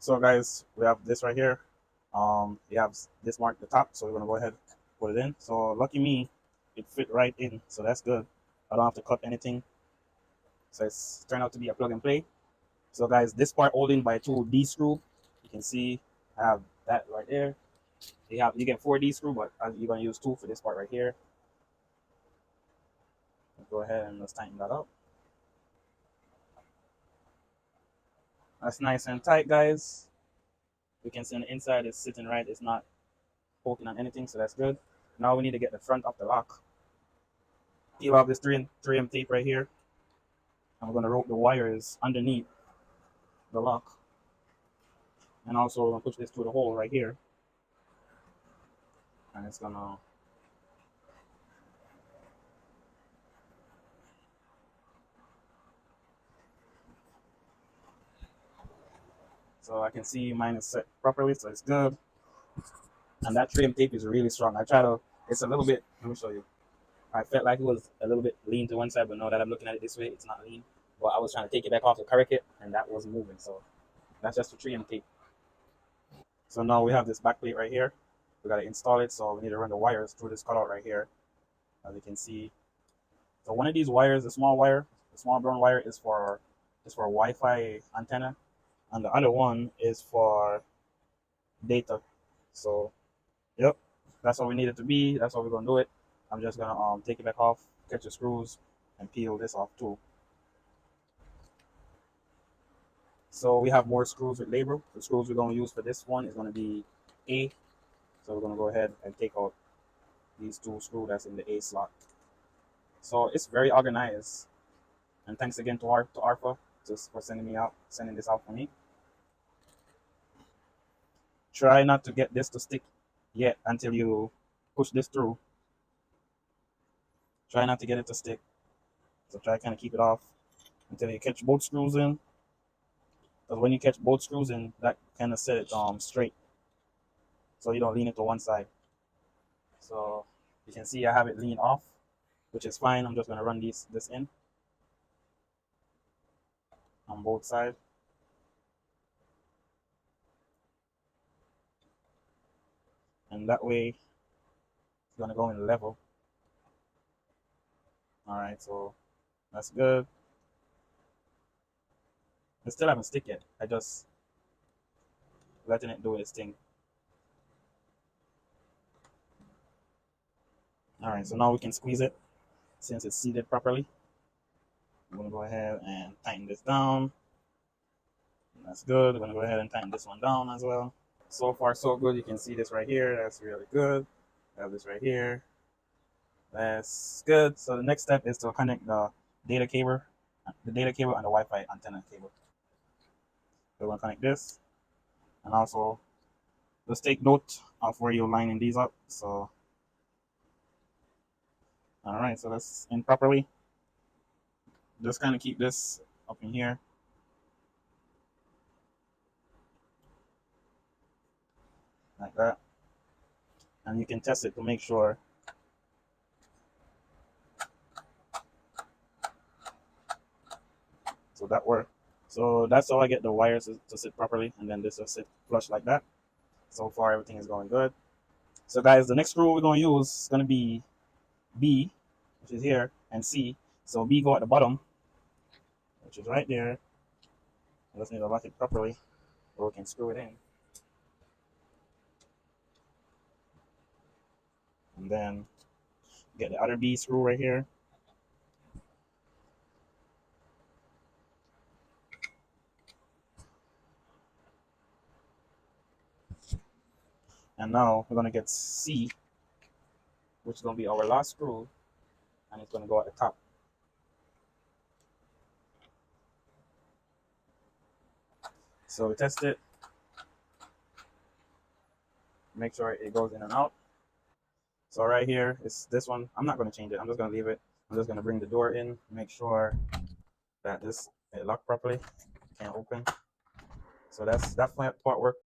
So guys, we have this right here. We have this mark at the top, so we're gonna go ahead and put it in. So lucky me, it fit right in, so that's good. I don't have to cut anything. So it's turned out to be a plug and play. So guys, this part holding by 2D screw. You can see I have that right there. You get 4D screw, but you're gonna use 2 for this part right here. Go ahead and let's tighten that up. That's nice and tight, guys. You can see on the inside it's sitting right. It's not poking on anything, so that's good. Now we need to get the front of the lock. Peel off this 3M tape right here. And we're gonna rope the wires underneath the lock. And also we're gonna push this through the hole right here. And it's gonna so I can see mine is set properly, so it's good. And that 3M tape is really strong. It's a little bit, let me show you. I felt like it was a little bit lean to one side, but now that I'm looking at it this way, it's not lean. But I was trying to take it back off to correct it, and that was moving. So that's just the 3M tape. So now we have this back plate right here. We got to install it, so we need to run the wires through this cutout right here, as you can see. So one of these wires, the small brown wire, is for Wi-Fi antenna, and the other one is for data. So, yep, that's what we need it to be. That's what we're gonna do it. I'm just gonna take it back off, catch the screws, and peel this off too. So we have more screws with label. The screws we're gonna use for this one is gonna be A. So we're gonna go ahead and take out these 2 screws that's in the A slot. So it's very organized. And thanks again to Arpha just for sending this out for me. Try not to get this to stick yet until you push this through. Try not to get it to stick. So try kind of keep it off until you catch both screws in. Because when you catch both screws in, that kind of set it straight. So you don't lean it to one side. So you can see I have it lean off, which is fine. I'm just going to run this in on both sides. And that way it's going to go in level. All right, so that's good. It still haven't stick yet. I just letting it do its thing. All right, so now we can squeeze it since it's seated properly. I'm gonna go ahead and tighten this down. That's good. I'm gonna go ahead and tighten this one down as well. So far, so good. You can see this right here. That's really good. I have this right here. That's good. So the next step is to connect the data cable and the Wi-Fi antenna cable. So we're gonna connect this, and also just take note of where you're lining these up. So, all right. So that's in properly. Just kind of keep this up in here. Like that. And you can test it to make sure. So that worked. So that's how I get the wires to sit properly, and then this will sit flush like that. So far everything is going good. So guys, the next screw we're going to use is going to be B, which is here, and C. So B go at the bottom, which is right there. I just need to lock it properly so we can screw it in. And then get the other B screw right here. And now we're going to get C, which is going to be our last screw, and it's going to go at the top. So we test it. Make sure it goes in and out. So right here is this one. I'm not going to change it. I'm just going to leave it. I'm just going to bring the door in, make sure that it locked properly. Can't open. So that part worked